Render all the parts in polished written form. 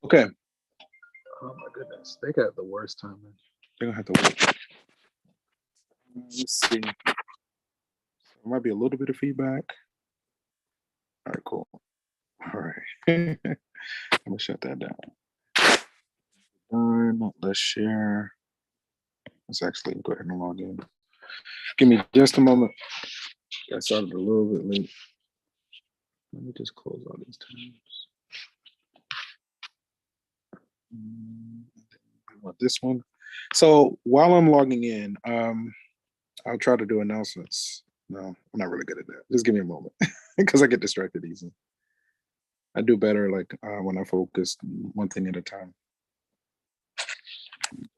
Okay. Oh my goodness, they got the worst timing. They're gonna have to wait. Let's see. There might be a little bit of feedback. All right, cool. All right. I'm gonna shut that down. Done. Let's share. Let's actually go ahead and log in. Give me just a moment. I started a little bit late. Let me just close all these tabs. I want this one. So while I'm logging in, I'll try to do announcements. No, I'm not really good at that. Just give me a moment because I get distracted easily. I do better like when I focus one thing at a time.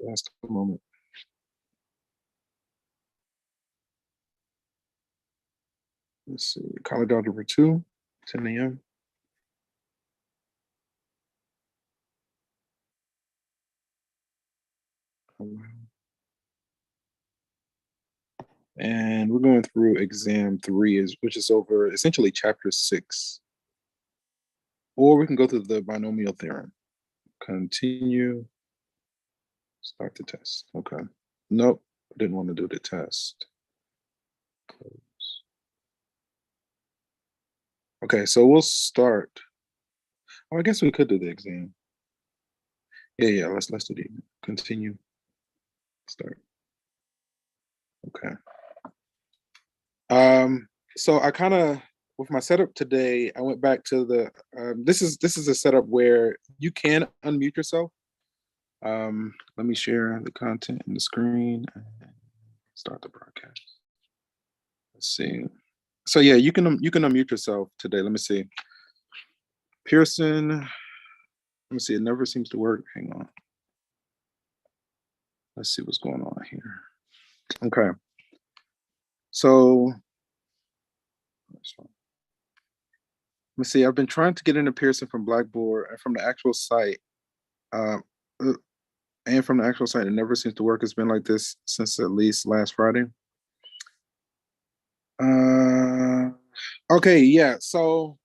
Just a moment. Let's see. College Algebra 2, 10 a.m. And we're going through exam 3, which is over essentially chapter 6. Or we can go through the binomial theorem. Continue. Start the test. Okay. Nope. I didn't want to do the test. Close. Okay, so we'll start. Oh, I guess we could do the exam. Yeah, let's do the continue. Start. Okay. So I kind of with my setup today, I went back to the this is a setup where you can unmute yourself. Let me share the content in the screen and start the broadcast. Let's see. So yeah, you can unmute yourself today. Let me see. Pearson. Let me see. It never seems to work. Hang on. Let's see what's going on here. Okay. So let me see. I've been trying to get into Pearson from Blackboard and from the actual site. And from the actual site, it never seems to work. It's been like this since at least last Friday. Okay, yeah. So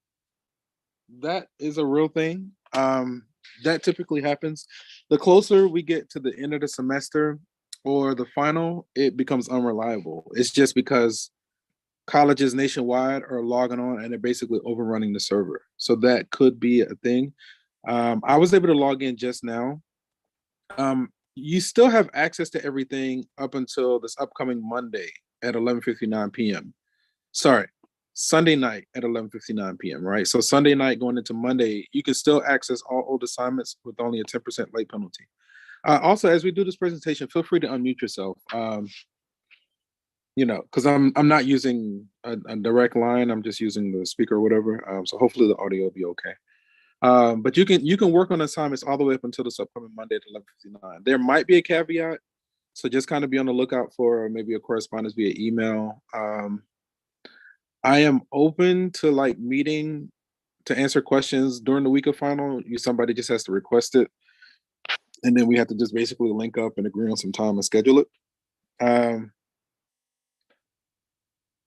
that is a real thing. That typically happens. The closer we get to the end of the semester or the final, it becomes unreliable. It's just because colleges nationwide are logging on and they're basically overrunning the server. So that could be a thing. I was able to log in just now. You still have access to everything up until this upcoming Monday at 11:59 p.m. Sorry, Sunday night at 11:59 p.m. Right. So Sunday night going into Monday, you can still access all old assignments with only a 10% late penalty. Also, as we do this presentation, feel free to unmute yourself. Because I'm not using a direct line. I'm just using the speaker or whatever. So hopefully the audio will be okay. But you can work on assignments all the way up until this upcoming Monday at 11:59. There might be a caveat, so just kind of be on the lookout for maybe a correspondence via email. I am open to like meeting to answer questions during the week of final. Somebody just has to request it, and then we have to just basically link up and agree on some time and schedule it.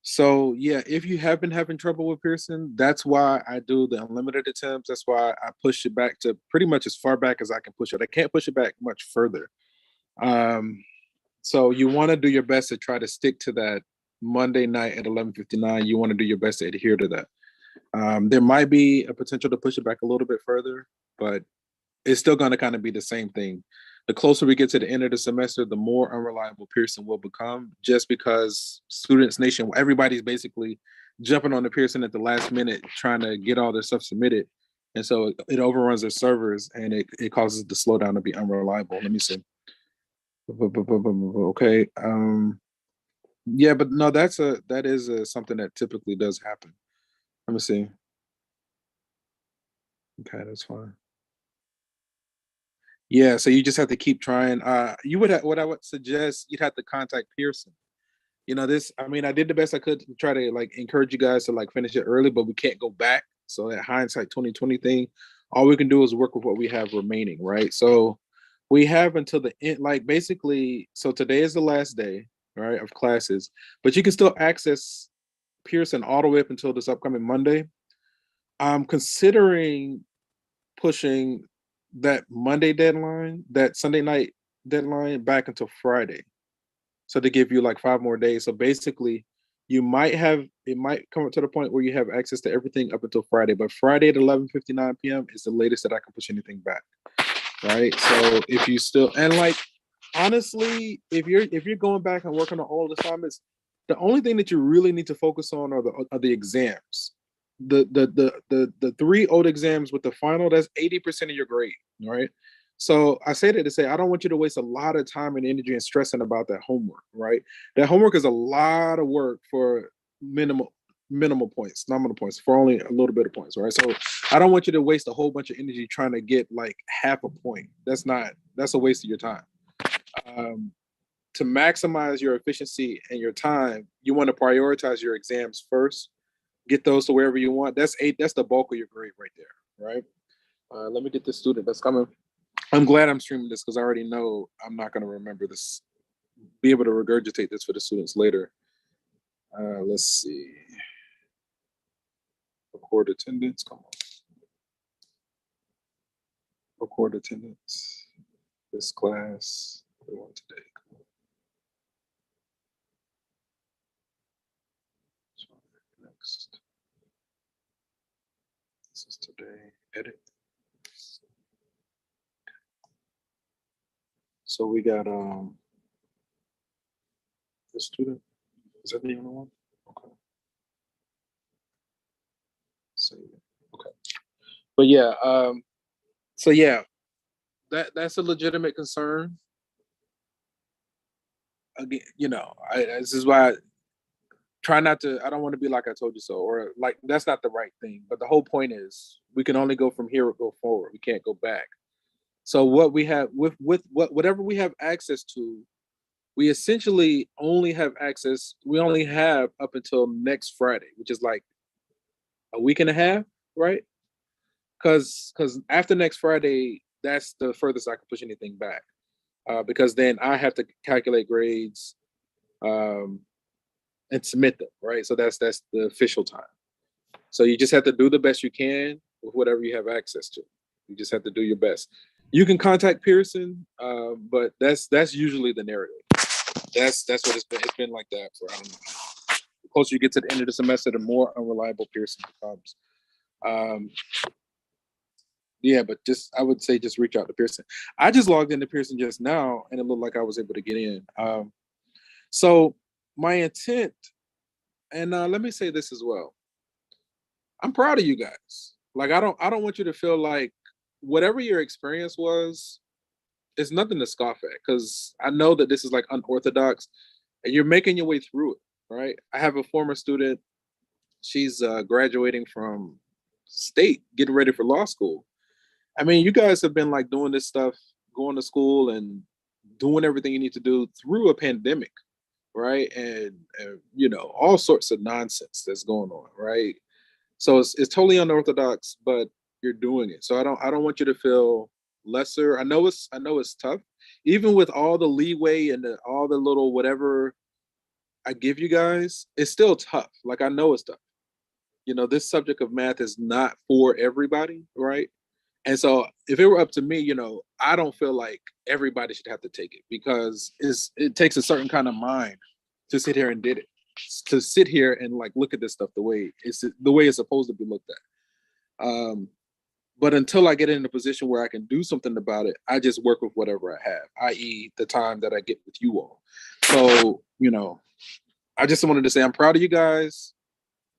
So yeah, if you have been having trouble with Pearson, that's why I do the unlimited attempts. That's why I push it back to pretty much as far back as I can push it. I can't push it back much further. So you want to do your best to try to stick to that Monday night at 11:59. You want to do your best to adhere to that. There might be a potential to push it back a little bit further, but it's still going to kind of be the same thing. The closer we get to the end of the semester, the more unreliable Pearson will become, just because students everybody's basically jumping on the Pearson at the last minute, trying to get all their stuff submitted. And so it overruns their servers and it causes the slowdown to be unreliable. Let me see. Okay. Yeah, but no, that is something that typically does happen. Let me see. Okay, that's fine. Yeah, so you just have to keep trying. You would what I would suggest, you'd have to contact Pearson. I mean, I did the best I could to try to like encourage you guys to like finish it early, but we can't go back. So that hindsight 2020 thing, all we can do is work with what we have remaining, right? So we have until the end, like basically, so today is the last day, right, of classes, but you can still access Pearson all the way up until this upcoming Monday. I'm considering pushing that Monday deadline, that Sunday night deadline back until Friday. So to give you like 5 more days. So basically, it might come up to the point where you have access to everything up until Friday, but Friday at 11:59 p.m. is the latest that I can push anything back. Right. So if you still and like honestly, if you're going back and working on all the assignments, the only thing that you really need to focus on are the exams. The three old exams with the final, that's 80% of your grade, right? So I say that to say I don't want you to waste a lot of time and energy and stressing about that homework, right? That homework is a lot of work for minimal points, nominal points, for only a little bit of points, right? So I don't want you to waste a whole bunch of energy trying to get like half a point. That's a waste of your time. Um, to maximize your efficiency and your time, you want to prioritize your exams first. Get those to wherever you want. That's the bulk of your grade right there, right? Let me get this student that's coming. I'm glad I'm streaming this because I already know I'm not going to remember this. Be able to regurgitate this for the students later. Let's see. Record attendance. Come on. Record attendance. This class. We want today. Next. This is today. Edit. So we got the student. Is that the only one? Okay. So okay. But yeah, so yeah, that's a legitimate concern. Again, this is why I try not to. I don't want to be like I told you so, or like that's not the right thing. But the whole point is we can only go from here or go forward. We can't go back. So what we have whatever we have access to, we essentially only have access. We only have up until next Friday, which is like a week and a half, right? Because after next Friday, that's the furthest I can push anything back. Because then I have to calculate grades um, and submit them, right? So that's the official time. So you just have to do the best you can with whatever you have access to. You just have to do your best. You can contact Pearson, but that's usually the narrative. That's what it's been. It's been like that for I don't know. The closer you get to the end of the semester, the more unreliable Pearson becomes. Um, yeah, but just I would say just reach out to Pearson. I just logged into Pearson just now, and it looked like I was able to get in. So my intent, and let me say this as well. I'm proud of you guys. Like I don't want you to feel like whatever your experience was, it's nothing to scoff at because I know that this is like unorthodox, and you're making your way through it, right? I have a former student. She's graduating from state, getting ready for law school. I mean, you guys have been like doing this stuff, going to school and doing everything you need to do through a pandemic, right? And all sorts of nonsense that's going on, right? So it's totally unorthodox, but you're doing it. So I don't want you to feel lesser. I know it's tough, even with all the leeway and all the little whatever I give you guys. It's still tough. Like I know it's tough. This subject of math is not for everybody, right? And so if it were up to me, I don't feel like everybody should have to take it because it takes a certain kind of mind to sit here and did it. To sit here and like look at this stuff the way it's supposed to be looked at. But until I get in a position where I can do something about it, I just work with whatever I have, i.e., the time that I get with you all. So, I just wanted to say I'm proud of you guys.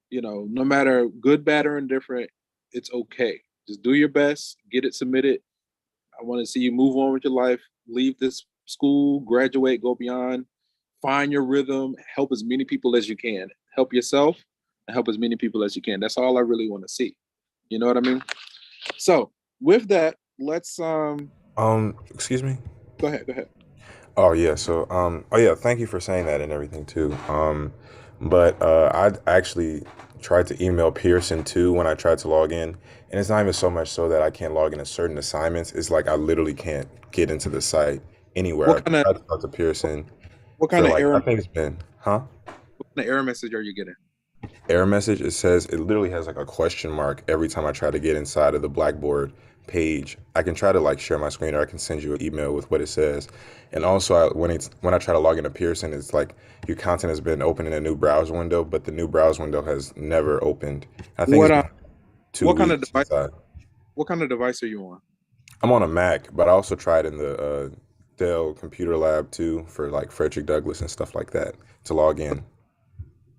No matter good, bad, or indifferent, it's okay. Just do your best, get it submitted. I want to see you move on with your life, leave this school, graduate, go beyond, find your rhythm, help as many people as you can, help yourself, and help as many people as you can. That's all I really want to see. You know what I mean? So with that, let's Excuse me. go ahead, go ahead. Oh yeah. So oh yeah. Thank you for saying that and everything too. But I actually tried to email Pearson too when I tried to log in, and it's not even so much so that I can't log into certain assignments. It's like I literally can't get into the site anywhere. What I've kind of tried to talk to Pearson what for kind of like error I think it's been what kind of error message are you getting? error message. It says it literally has like a question mark every time I try to get inside of the Blackboard page, I can try to like share my screen, or I can send you an email with what it says. And also, when I try to log into Pearson, it's like your content has been open in a new browser window, but the new browser window has never opened. I think What it's been two what kind of weeks device? since I. What kind of device are you on? I'm on a Mac, but I also tried in the Dell Computer Lab too for like Frederick Douglass and stuff like that to log in.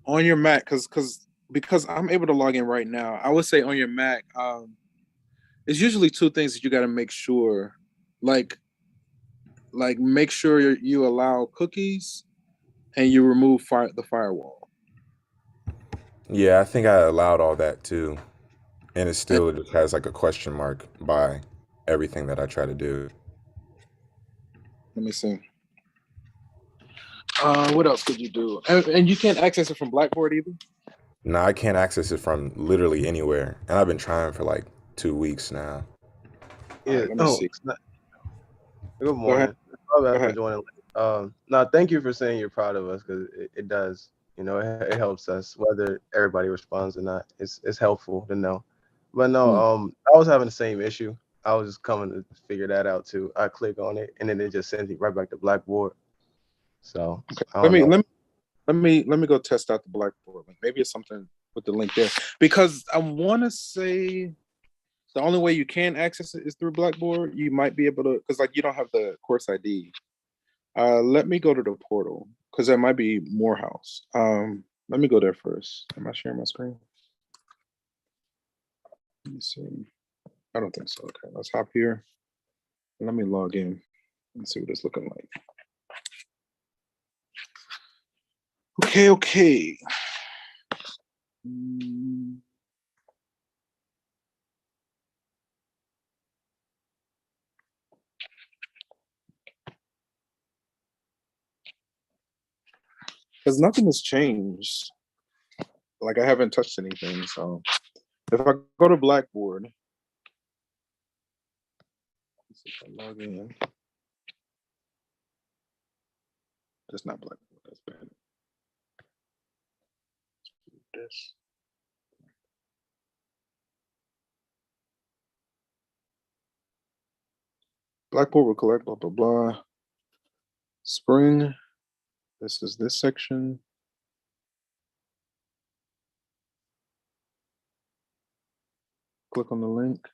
On your Mac, because I'm able to log in right now. I would say on your Mac, it's usually two things that you got to make sure, like make sure you allow cookies and you remove the firewall. Yeah, I think I allowed all that too, and it And still just has like a question mark by everything that I try to do. let me see. What else could you do? And you can't access it from Blackboard either. Now I can't access it from literally anywhere, and I've been trying for like 2 weeks now. All Yeah. right, let me Oh, see. good Go ahead. morning. My Go bad for ahead. joining late. No, thank you for saying you're proud of us because it does. It helps us whether everybody responds or not. It's helpful to know. But no, Hmm. I was having the same issue. I was just coming to figure that out too. I click on it and then it just sends me right back to Blackboard. So Okay. I Let don't me know. let me go test out the Blackboard link. Maybe it's something with the link there because I want to say the only way you can access it is through Blackboard. You might be able to because like you don't have the course ID. Let me go to the portal because that might be Morehouse. Let me go there first. Am I sharing my screen? Let me see. I don't think so. Okay, let's hop here. Let me log in and see what it's looking like. Okay, okay. Because nothing has changed. Like I haven't touched anything. So if I go to Blackboard, let's see if I log in. That's not Blackboard. That's bad. This. Blackboard will collect blah blah blah. Spring. This is this section. Click on the link.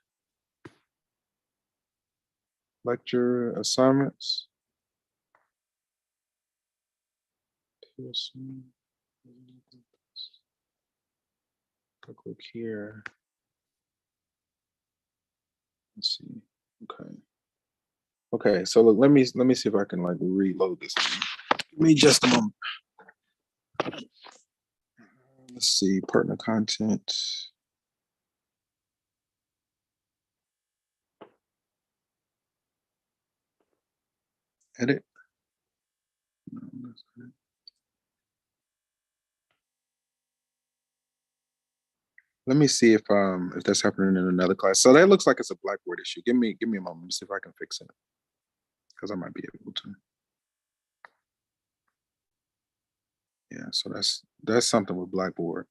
Lecture assignments. Click here. Let's see. Okay. Okay. So look, let me see if I can like reload this. Give me just a moment. Let's see. Partner content. Edit. No, that's not it. Let me see if that's happening in another class. So that looks like it's a Blackboard issue. Give me a moment to see if I can fix it because I might be able to. Yeah, so that's something with Blackboard.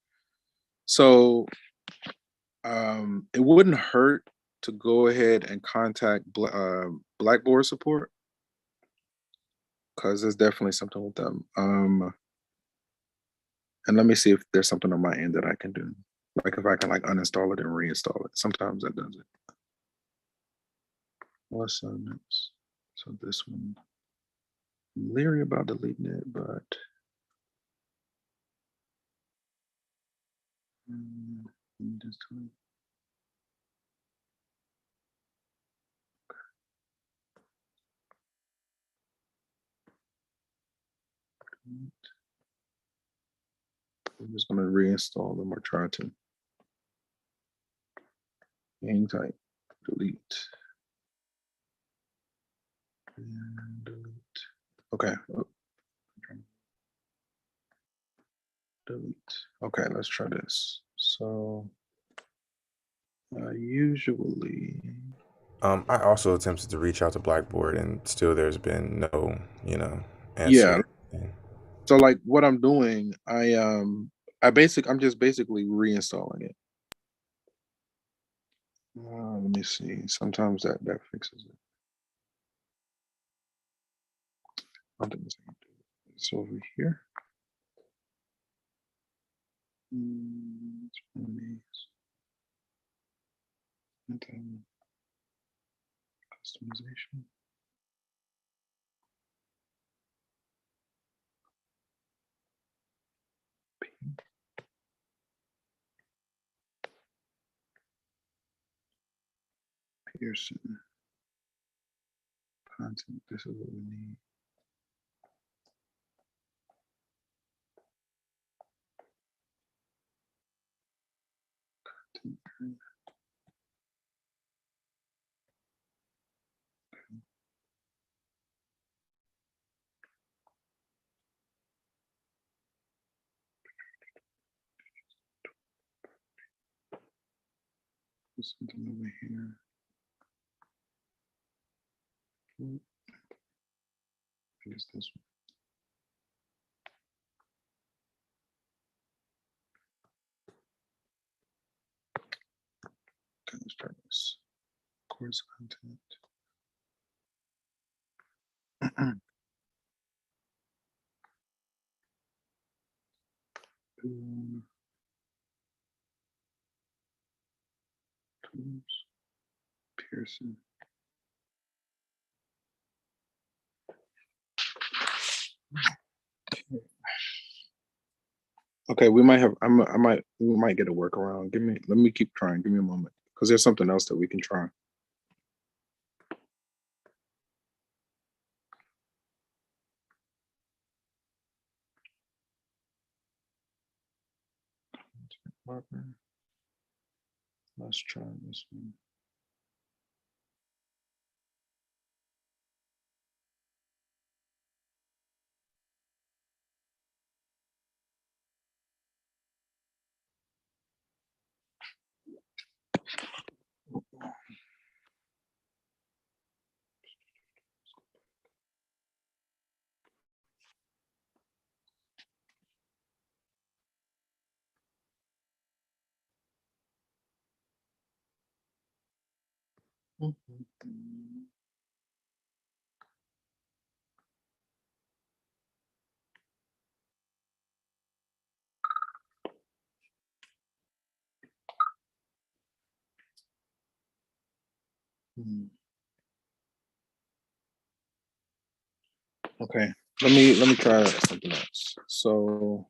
So it wouldn't hurt to go ahead and contact Blackboard support because there's definitely something with them. And let me see if there's something on my end that I can do. Like if I can like uninstall it and reinstall it. Sometimes that does it. What's next? So this one, I'm leery about deleting it, but just I'm just gonna reinstall them or try to. Hang tight, delete, and delete. Okay, oh, delete. Okay, let's try this. So usually, I also attempted to reach out to Blackboard, and still there's been no, yeah. answer. So like what I'm doing, I'm just basically reinstalling it. Let me see. Sometimes that fixes it. I think it's over here. It's one of these. And then customization. Pearson. Content. This is what we need. Content. There's something over here. I guess this one. Okay, let's try this. Course content. Tools. Pearson. Okay, we might have. We might get a workaround. Let me keep trying. Give me a moment, because there's something else that we can try. Let's try this one. Okay, let me try something else. So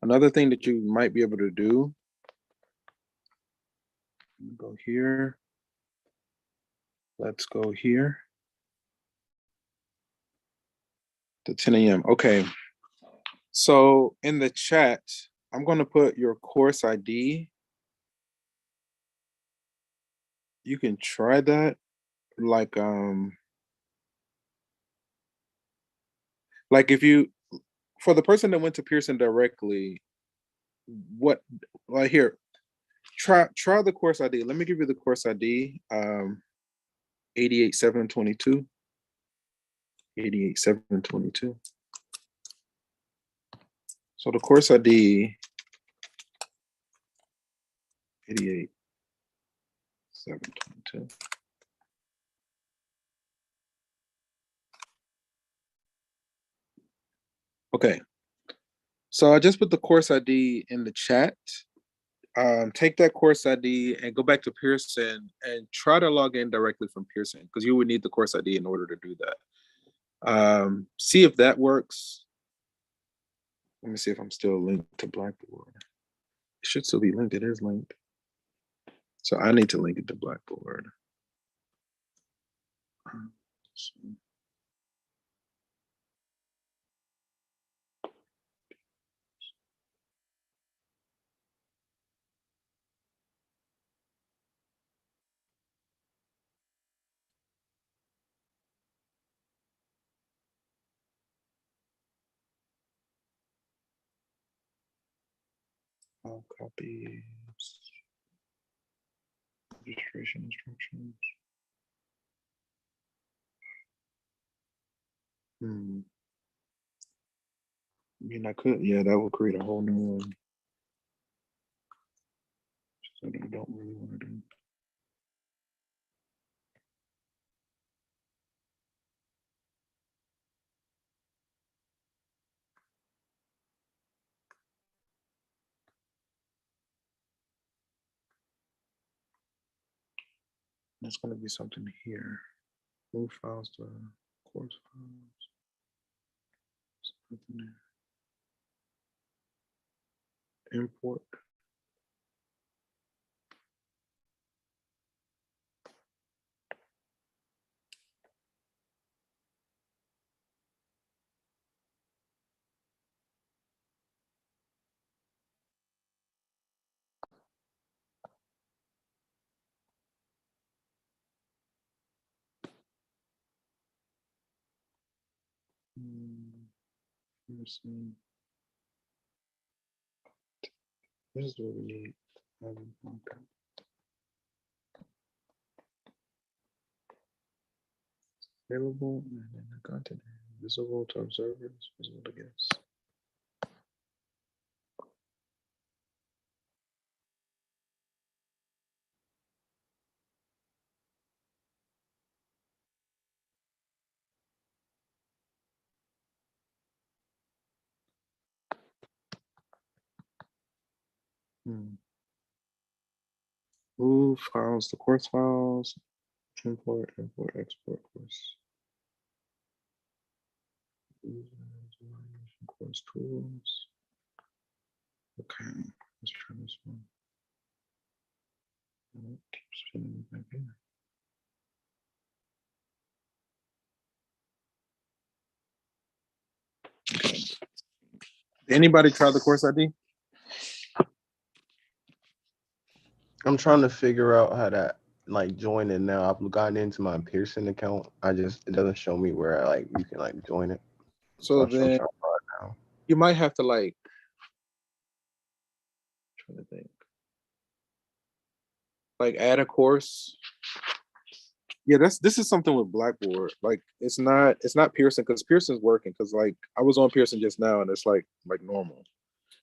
another thing that you might be able to do, go here. Let's go here to 10 a.m. Okay, so in the chat, I'm going to put your course ID. You can try that, like if you, for the person that went to Pearson directly, what, like here, try the course ID. Let me give you the course ID. 88722. 88722. So the course ID 88722. Okay. So I just put the course ID in the chat. Take that course ID and go back to Pearson and try to log in directly from Pearson, because you would need the course ID in order to do that. See if that works. Let me see if I'm still linked to Blackboard. It should still be linked. It is linked. So I need to link it to Blackboard. I'll copy registration instructions. I mean, I could, yeah, that would create a whole new one. So that I don't really want to do. It's going to be something here. Move files to course files. Something there. Import. Pearson. This is what we need. Available and then the content visible to observers, visible to guests. Move files to course files. Import, export course. Course tools. Okay, let's try this one. Keep spinning back here. Okay. Anybody try the course ID? I'm trying to figure out how to like join it now. I've gotten into my Pearson account. It doesn't show me where you can join it. So then you might have to trying to think. Add a course. Yeah, this is something with Blackboard. It's not Pearson because Pearson's working because I was on Pearson just now and it's like normal.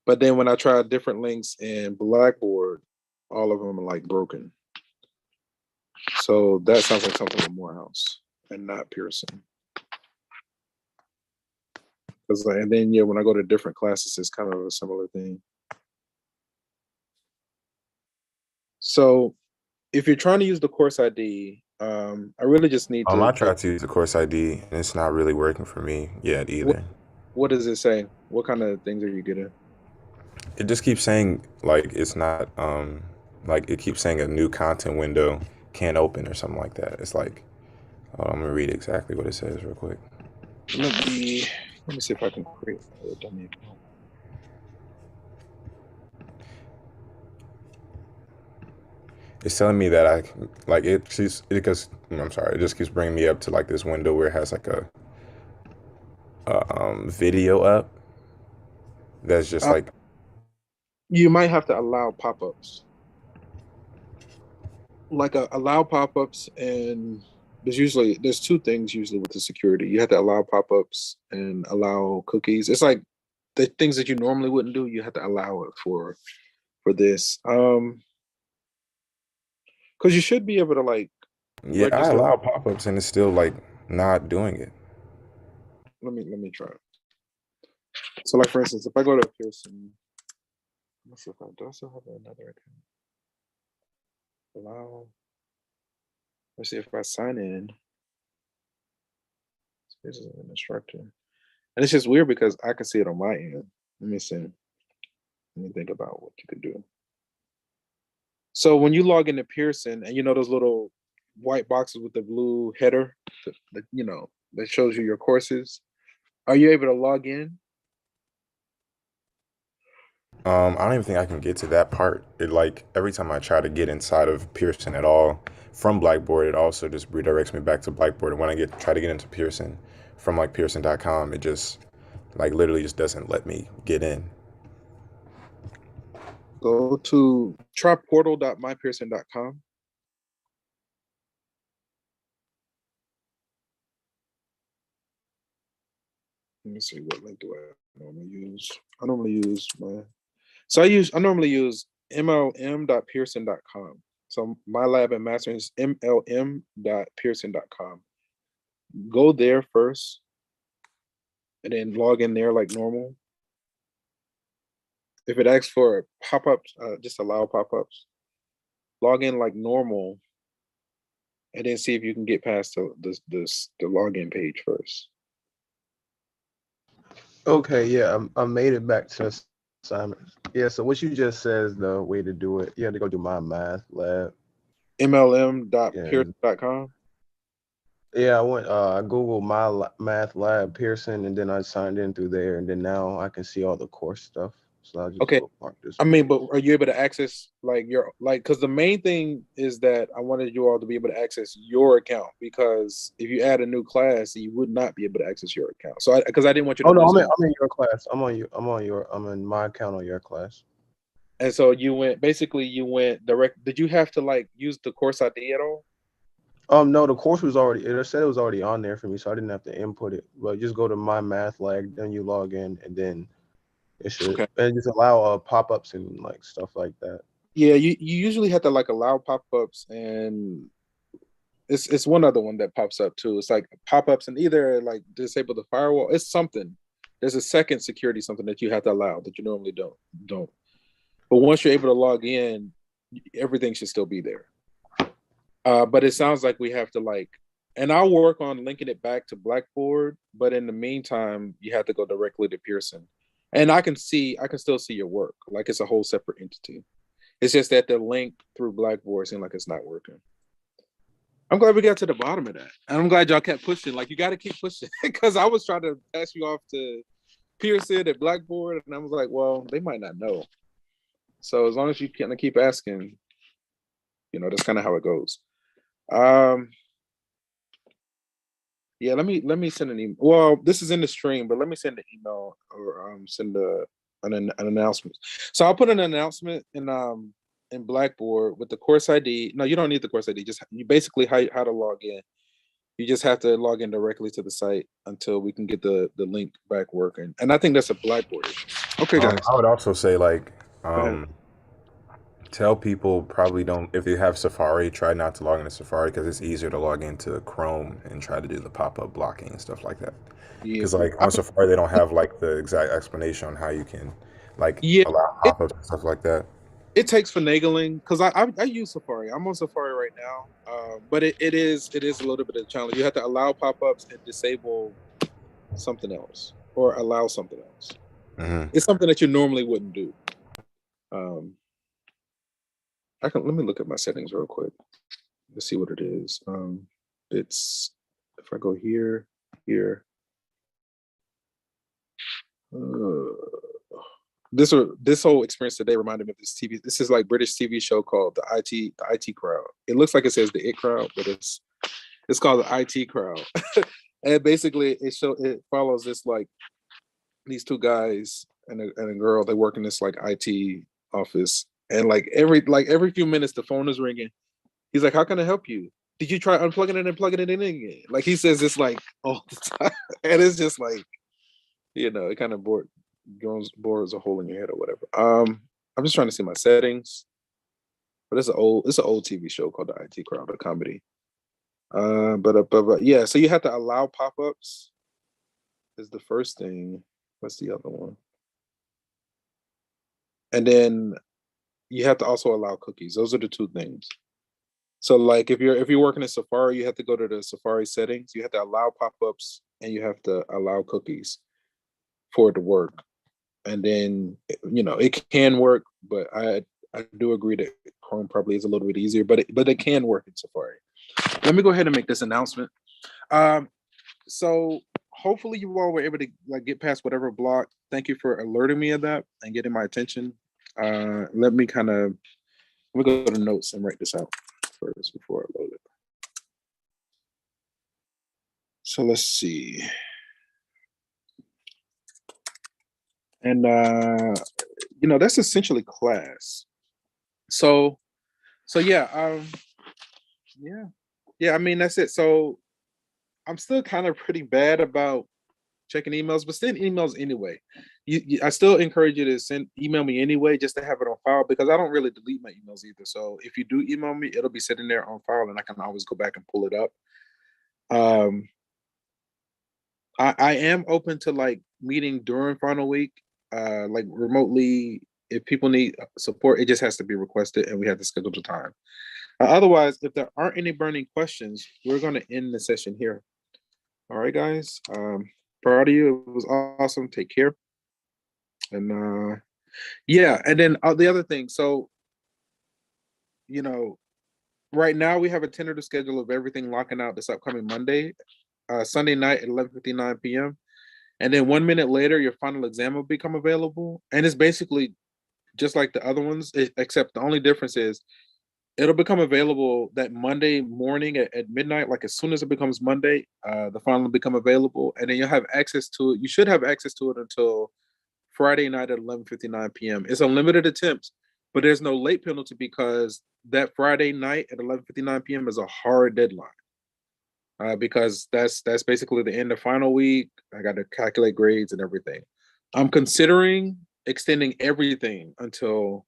But then when I tried different links in Blackboard, all of them are broken. So that sounds like something with Morehouse and not Pearson. And then when I go to different classes, it's kind of a similar thing. So if you're trying to use the course ID, I really just need to. I tried to use the course ID and it's not really working for me yet either. What does it say? What kind of things are you getting? It just keeps saying it's not it keeps saying a new content window can't open or something like that. It's I'm gonna read exactly what it says real quick. Let me see if I can create a dummy account. It's telling me that it just keeps bringing me up to this window where it has a video up that's just you might have to allow pop-ups. Allow pop-ups, and there's two things usually with the security. You have to allow pop-ups and allow cookies. It's like the things that you normally wouldn't do, you have to allow it for this. Because you should be able to yeah, I allow pop-ups and it's still not doing it. Let me try it. So for instance, if I go to Pearson, let's see if I still have another account. Allow. Let's see if I sign in. This is an instructor. And it's just weird because I can see it on my end. Let me see. Let me think about what you could do. So when you log into Pearson and those little white boxes with the blue header that shows you your courses, are you able to log in? I don't even think I can get to that part. It every time I try to get inside of Pearson at all from Blackboard, it also just redirects me back to Blackboard. And when I try to get into Pearson from Pearson.com, it just literally just doesn't let me get in. Go to try portal.mypearson.com. Let me see, what link do I normally use? I normally use mlm.pearson.com. So my lab and master is mlm.pearson.com. Go there first and then log in there like normal. If it asks for pop-ups, just allow pop-ups. Log in like normal. and then see if you can get past the login page first. Okay, yeah, I made it back to assignments. Yeah, so what you just said is the way to do it. You have to go to my math lab. Yeah, MLM.pearson.com. yeah. I went. I googled math lab Pearson, and then I signed in through there, and then now I can see all the course stuff. So I just Okay. bookmark this. I mean, but are you able to access like your like? Because the main thing is that I wanted you all to be able to access your account, because if you add a new class, you would not be able to access your account. So because I didn't want you to Oh no, lose. I'm in your class. I'm on you. I'm in my account on your class. And so you went direct. Did you have to like use the course ID at all? No, the course was already. It said it was already on there for me, so I didn't have to input it. But just go to my math lab, then you log in, and then it should Okay. and just allow pop-ups and like stuff like that. Yeah, you usually have to like allow pop-ups, and it's one other one that pops up too. It's like pop-ups and either like disable the firewall. It's something. There's a second security something that you have to allow that you normally don't. But once you're able to log in, everything should still be there. But it sounds like we have to like, and I'll work on linking it back to Blackboard. But in the meantime, you have to go directly to Pearson, and I can still see your work. Like it's a whole separate entity. It's just that the link through Blackboard seems like it's not working. I'm glad we got to the bottom of that. And I'm glad y'all kept pushing. Like you got to keep pushing, because I was trying to pass you off to Pearson at Blackboard, and I was like, well, they might not know. So as long as you kind of keep asking, that's kind of how it goes. Yeah, let me send an email. Well, this is in the stream, but let me send an email or send an announcement. So I'll put an announcement in Blackboard with the course ID. No, you don't need the course ID. Just you basically how to log in. You just have to log in directly to the site until we can get the link back working. And I think that's a Blackboard issue. Okay, guys. I would also say like Go ahead. tell people probably don't, if they have Safari, try not to log into Safari because it's easier to log into Chrome and try to do the pop-up blocking and stuff like that. Yeah. Because like on Safari they don't have like the exact explanation on how you can like Yeah. allow pop-ups and stuff like that. It takes finagling, because I use Safari. I'm on Safari right now, but it is a little bit of a challenge. You have to allow pop-ups and disable something else, or allow something else. Mm-hmm. It's something that you normally wouldn't do. Let me look at my settings real quick. Let's see what it is. It's if I go here. This whole experience today reminded me of this TV. This is like British TV show called the IT Crowd. It looks like it says the It Crowd, but it's called the IT Crowd. And basically it follows this like these two guys and a girl. They work in this like IT office, and like every few minutes the phone is ringing. He's like, "How can I help you? Did you try unplugging it and plugging it in again?" Like he says this like all the time, and it's just like it kind of bores a hole in your head or whatever. I'm just trying to see my settings, but it's an old TV show called the IT Crowd, a comedy. But yeah, so you have to allow pop-ups is the first thing. What's the other one? And then you have to also allow cookies. Those are the two things. So like if you're working in Safari, you have to go to the Safari settings. You have to allow pop-ups and you have to allow cookies for it to work. And then it can work, but I do agree that Chrome probably is a little bit easier, but it can work in Safari. Let me go ahead and make this announcement. So hopefully you all were able to like get past whatever block. Thank you for alerting me of that and getting my attention. Let me go to notes and write this out first before I load it. So let's see. And that's essentially class. So yeah, I mean that's it. So I'm still kind of pretty bad about checking emails, but send emails anyway. I still encourage you to email me anyway, just to have it on file, because I don't really delete my emails either. So if you do email me, it'll be sitting there on file, and I can always go back and pull it up. I am open to like meeting during final week, like remotely. If people need support, it just has to be requested, and we have to schedule the time. Otherwise, if there aren't any burning questions, we're going to end the session here. All right, guys. Proud of you. It was awesome. Take care. And yeah, and then the other thing. So, you know, right now we have a tentative schedule of everything locking out this upcoming Monday, Sunday night at 11:59 p.m. And then 1 minute later, your final exam will become available. And it's basically just like the other ones, except the only difference is it'll become available that Monday morning at midnight. Like as soon as it becomes Monday, the final will become available, and then you'll have access to it. You should have access to it until Friday night at 11:59 p.m. It's unlimited attempts, but there's no late penalty because that Friday night at 11:59 p.m. is a hard deadline. Because that's basically the end of final week. I got to calculate grades and everything. I'm considering extending everything until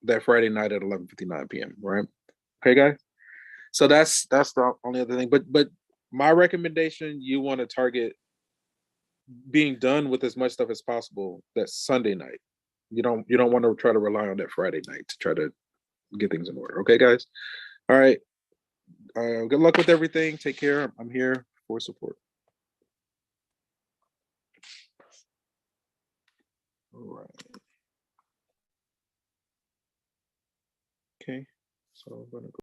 that Friday night at 11:59 p.m. Right? Okay, guys. So that's the only other thing. But my recommendation, you want to target being done with as much stuff as possible that Sunday night. You don't want to try to rely on that Friday night to try to get things in order. Okay, guys. All right. Good luck with everything. Take care. I'm here for support. All right. Okay. So I'm gonna go.